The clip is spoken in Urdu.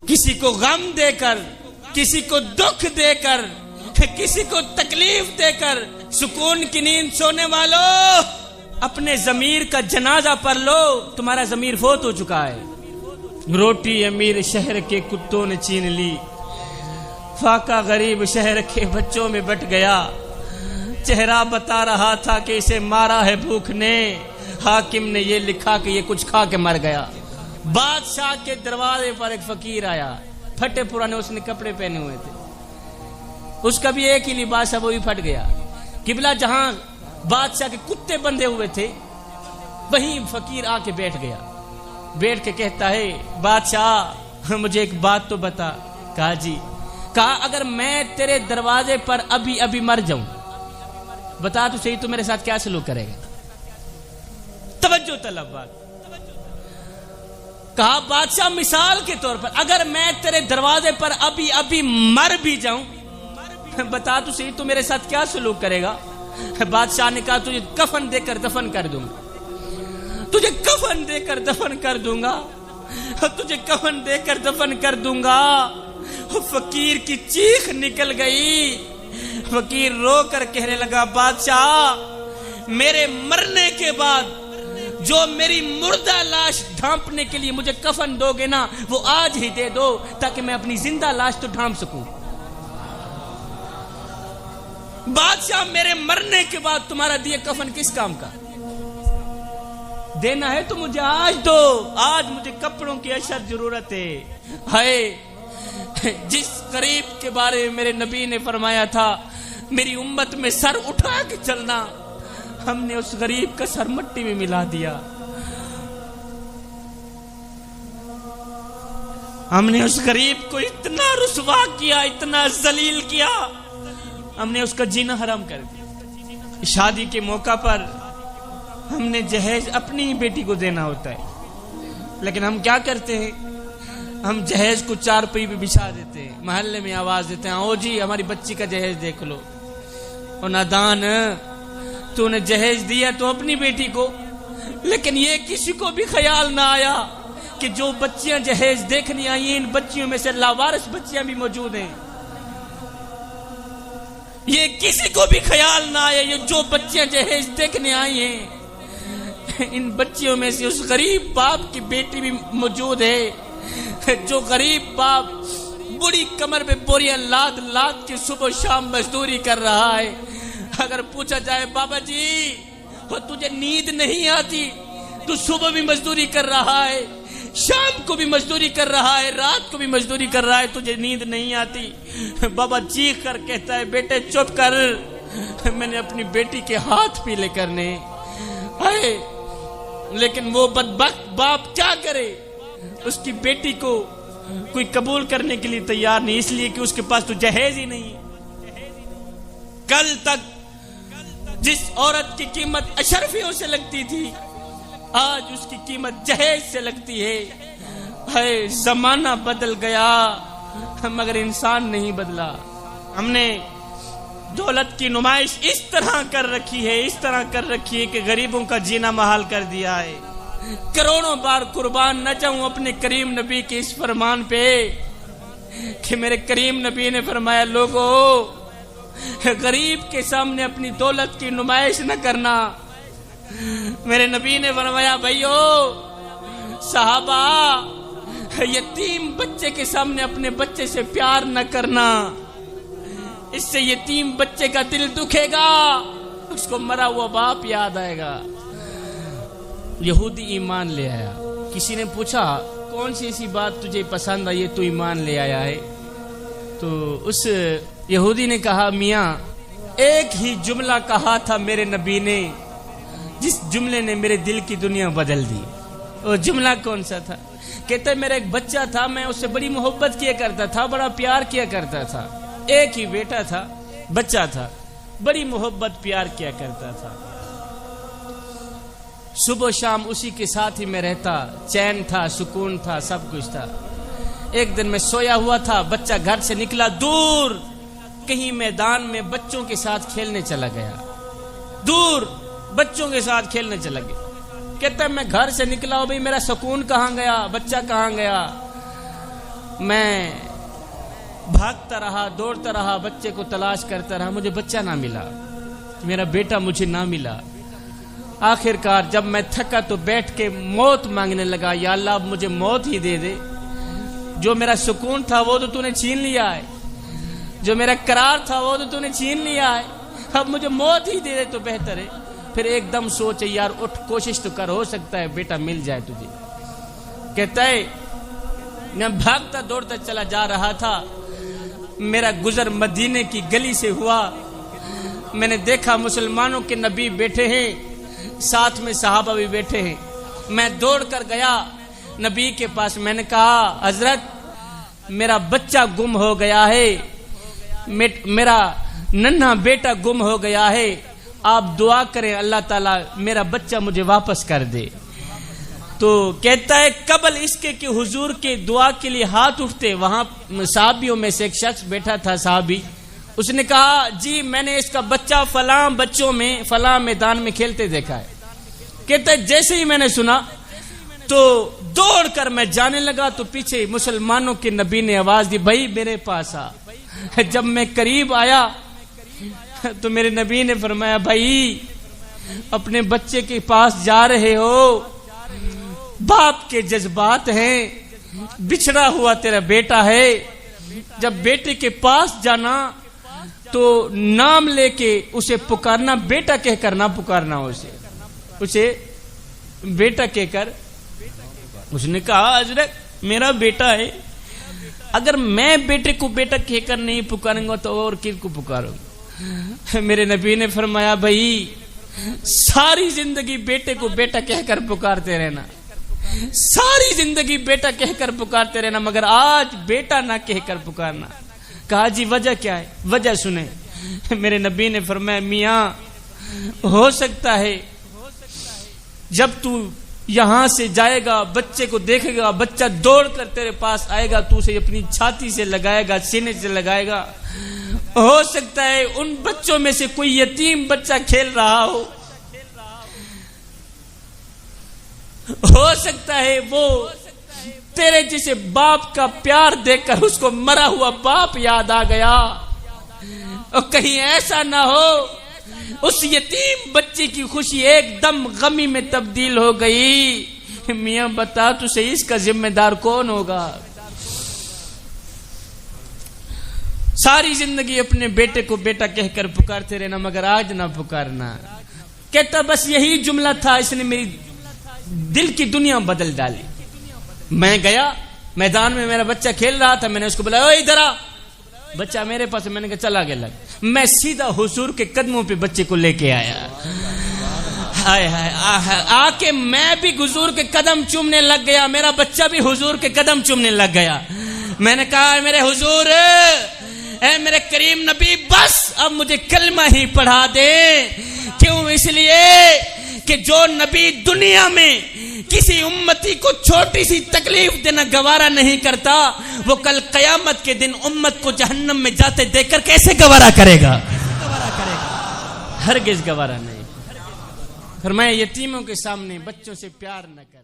کسی کو غم دے کر، کسی کو دکھ دے کر، کسی کو تکلیف دے کر سکون کی نیند سونے والوں، اپنے ضمیر کا جنازہ پڑھ لو، تمہارا ضمیر فوت ہو چکا ہے۔ روٹی امیر شہر کے کتوں نے چھین لی، فاقہ غریب شہر کے بچوں میں بٹ گیا، چہرہ بتا رہا تھا کہ اسے مارا ہے بھوک نے، حاکم نے یہ لکھا کہ یہ کچھ کھا کے مر گیا۔ بادشاہ کے دروازے پر ایک فقیر آیا، پھٹے پرانے اس نے کپڑے پہنے ہوئے تھے، اس کا بھی ایک ہی لباس ہے، وہ بھی پھٹ گیا۔ قبلہ جہاں بادشاہ کے کتے بندھے ہوئے تھے وہیں فقیر آ کے بیٹھ گیا، بیٹھ کے کہتا ہے بادشاہ مجھے ایک بات تو بتا۔ کہا جی، کہا اگر میں تیرے دروازے پر ابھی ابھی مر جاؤں، بتا تو صحیح تو میرے ساتھ کیا سلوک کرے گا؟ توجہ طلب بات۔ کہا بادشاہ مثال کے طور پر اگر میں تیرے دروازے پر ابھی ابھی مر بھی جاؤں، بتا تو صحیح تو میرے ساتھ کیا سلوک کرے گا؟ بادشاہ نے کہا تجھے کفن دے کر دفن کر دوں گا، تجھے کفن دے کر دفن کر دوں گا، تجھے کفن دے کر دفن کر دوں گا۔ فقیر کی چیخ نکل گئی، فقیر رو کر کہنے لگا بادشاہ میرے مرنے کے بعد جو میری مردہ لاش ڈھانپنے کے لیے مجھے کفن دو گے نا، وہ آج ہی دے دو تاکہ میں اپنی زندہ لاش تو ڈھانپ سکوں۔ بادشاہ میرے مرنے کے بعد تمہارا دیے کفن کس کام کا؟ دینا ہے تو مجھے آج دو، آج مجھے کپڑوں کی اشد ضرورت ہے۔ ہائے جس غریب کے بارے میں میرے نبی نے فرمایا تھا میری امت میں سر اٹھا کے چلنا، ہم نے اس غریب کا سر مٹی میں ملا دیا، ہم نے اس غریب کو اتنا رسوا کیا، اتنا ذلیل کیا، ہم نے اس کا جینا حرام کر دیا۔ شادی کے موقع پر ہم نے جہیز اپنی بیٹی کو دینا ہوتا ہے، لیکن ہم کیا کرتے ہیں، ہم جہیز کو چارپائی پہ بچھا دیتے ہیں، محلے میں آواز دیتے ہیں او جی ہماری بچی کا جہیز دیکھ لو۔ اور نادان تو نے جہیز دیا تو اپنی بیٹی کو، لیکن یہ کسی کو بھی خیال نہ آیا کہ جو بچیاں جہیز دیکھنی آئی ہیں ان بچیوں میں سے لاوارث بچیاں بھی موجود ہیں۔ یہ کسی کو بھی خیال نہ آیا یہ جو بچیاں جہیز دیکھنے آئی ہیں ان بچیوں میں سے اس غریب باپ کی بیٹی بھی موجود ہے، جو غریب باپ بڑی کمر پہ بوریاں لاد لاد کے صبح شام مزدوری کر رہا ہے۔ اگر پوچھا جائے بابا جی تجھے نیند نہیں آتی، تو صبح بھی مزدوری کر رہا ہے، شام کو بھی مزدوری کر رہا ہے، رات کو بھی مزدوری کر رہا ہے، تجھے نیند نہیں آتی؟ بابا چیخ کر کہتا ہے بیٹے چپ کر، میں نے اپنی بیٹی کے ہاتھ پیلے کرنے آئے۔ لیکن وہ بدبخت باپ کیا کرے، اس کی بیٹی کو کوئی قبول کرنے کے لیے تیار نہیں، اس لیے کہ اس کے پاس تو جہیز ہی نہیں۔ کل تک جس عورت کی قیمت اشرفیوں سے لگتی تھی آج اس کی قیمت جہیز سے لگتی ہے۔ زمانہ بدل گیا مگر انسان نہیں بدلا۔ ہم نے دولت کی نمائش اس طرح کر رکھی ہے، اس طرح کر رکھی ہے کہ غریبوں کا جینا محال کر دیا ہے۔ کروڑوں بار قربان نہ جاؤں اپنے کریم نبی کے اس فرمان پہ کہ میرے کریم نبی نے فرمایا لوگو غریب کے سامنے اپنی دولت کی نمائش نہ کرنا۔ میرے نبی نے فرمایا بھائیو صحابہ یتیم بچے کے سامنے اپنے بچے سے پیار نہ کرنا، اس سے یتیم بچے کا دل دکھے گا، اس کو مرا ہوا باپ یاد آئے گا۔ یہودی ایمان لے آیا، کسی نے پوچھا کون سی ایسی بات تجھے پسند آئی تو ایمان لے آیا ہے؟ تو اس یہودی نے کہا میاں ایک ہی جملہ کہا تھا میرے نبی نے جس جملے نے میرے دل کی دنیا بدل دی۔ وہ جملہ کون سا تھا؟ کہتا ہے میرا ایک بچہ تھا، میں اس سے بڑی محبت کیا کرتا تھا، بڑا پیار کیا کرتا تھا، ایک ہی بیٹا تھا، بچہ تھا، بڑی محبت پیار کیا کرتا تھا، صبح شام اسی کے ساتھ ہی میں رہتا، چین تھا، سکون تھا، سب کچھ تھا۔ ایک دن میں سویا ہوا تھا، بچہ گھر سے نکلا، دور کہیں میدان میں بچوں کے ساتھ کھیلنے چلا گیا، دور بچوں کے ساتھ کھیلنے چلا گیا۔ کہتا ہے میں گھر سے نکلا ہوں، بھئی میرا سکون کہاں گیا، بچہ کہاں گیا؟ میں بھاگتا رہا، دوڑتا رہا، بچے کو تلاش کرتا رہا، مجھے بچہ نہ ملا، میرا بیٹا مجھے نہ ملا۔ آخر کار جب میں تھکا تو بیٹھ کے موت مانگنے لگا، یا اللہ اب مجھے موت ہی دے دے، جو میرا سکون تھا وہ تو نے چھین لیا ہے، جو میرا قرار تھا وہ تو نے چھین لیا ہے، اب مجھے موت ہی دے دے تو بہتر ہے۔ پھر ایک دم سوچے یار اٹھ، کوشش تو کر، ہو سکتا ہے بیٹا مل جائے تجھے۔ کہتا ہے میں بھاگتا دوڑتا چلا جا رہا تھا، میرا گزر مدینے کی گلی سے ہوا، میں نے دیکھا مسلمانوں کے نبی بیٹھے ہیں، ساتھ میں صحابہ بھی بیٹھے ہیں۔ میں دوڑ کر گیا نبی کے پاس، میں نے کہا حضرت میرا بچہ گم ہو گیا ہے، میرا ننھا بیٹا گم ہو گیا ہے، آپ دعا کریں اللہ تعالیٰ میرا بچہ مجھے واپس کر دے۔ تو کہتا ہے قبل اس کے کہ حضور کے دعا کے لیے ہاتھ اٹھتے، وہاں صحابیوں میں سے ایک شخص بیٹھا تھا صحابی، اس نے کہا جی میں نے اس کا بچہ فلاں بچوں میں فلاں میدان میں کھیلتے دیکھا ہے۔ کہتا ہے جیسے ہی میں نے سنا تو دوڑ کر میں جانے لگا، تو پیچھے مسلمانوں کے نبی نے آواز دی بھائی میرے پاس آ۔ جب میں قریب آیا تو میرے نبی نے فرمایا بھائی اپنے بچے کے پاس جا رہے ہو، باپ کے جذبات ہیں، بچھڑا ہوا تیرا بیٹا ہے، جب بیٹے کے پاس جانا تو نام لے کے اسے پکارنا، بیٹا کہہ کر نہ پکارنا، اسے بیٹا کہہ کر۔ اس نے کہا حضرت میرا بیٹا ہے، اگر میں بیٹے کو بیٹا کہہ کر نہیں پکاروں گا تو اور کس کو پکاروں گا؟ میرے نبی نے فرمایا بھائی ساری زندگی بیٹے کو بیٹا کہہ کر پکارتے رہنا، ساری زندگی بیٹا کہہ کر پکارتے رہنا، مگر آج بیٹا نہ کہہ کر پکارنا۔ کہا جی وجہ کیا ہے؟ وجہ سنیں۔ میرے نبی نے فرمایا میاں ہو سکتا ہے جب تو یہاں سے جائے گا بچے کو دیکھے گا، بچہ دوڑ کر تیرے پاس آئے گا، تو اسے اپنی چھاتی سے لگائے گا، سینے سے لگائے گا، ہو سکتا ہے ان بچوں میں سے کوئی یتیم بچہ کھیل رہا ہو سکتا ہے وہ تیرے جسے باپ کا پیار دیکھ کر اس کو مرا ہوا باپ یاد آ گیا، اور کہیں ایسا نہ ہو اس یتیم بچے کی خوشی ایک دم غمی میں تبدیل ہو گئی۔ میاں بتا تو صحیح اس کا ذمہ دار کون ہوگا؟ ساری زندگی اپنے بیٹے کو بیٹا کہہ کر پکارتے رہنا، مگر آج نہ پکارنا۔ کہتا بس یہی جملہ تھا، اس نے میری دل کی دنیا بدل ڈالی۔ میں گیا میدان میں، میرا بچہ کھیل رہا تھا، میں نے اس کو بلایا اوے ادھر آ، بچہ میرے پاس، میں نے کہا چلا گیا لگ، میں سیدھا حضور کے قدموں پہ بچے کو لے کے آیا، ہائے ہائے آ کے میں بھی حضور کے قدم چومنے لگ گیا، میرا بچہ بھی حضور کے قدم چومنے لگ گیا۔ میں نے کہا میرے حضور، اے میرے کریم نبی، بس اب مجھے کلمہ ہی پڑھا دے۔ کیوں؟ اس لیے کہ جو نبی دنیا میں کسی امتی کو چھوٹی سی تکلیف دینا گوارا نہیں کرتا، وہ کل قیامت کے دن امت کو جہنم میں جاتے دیکھ کر کیسے گوارا کرے گا؟ ہرگز گوارا نہیں۔ فرمایا یتیموں کے سامنے بچوں سے پیار نہ کر۔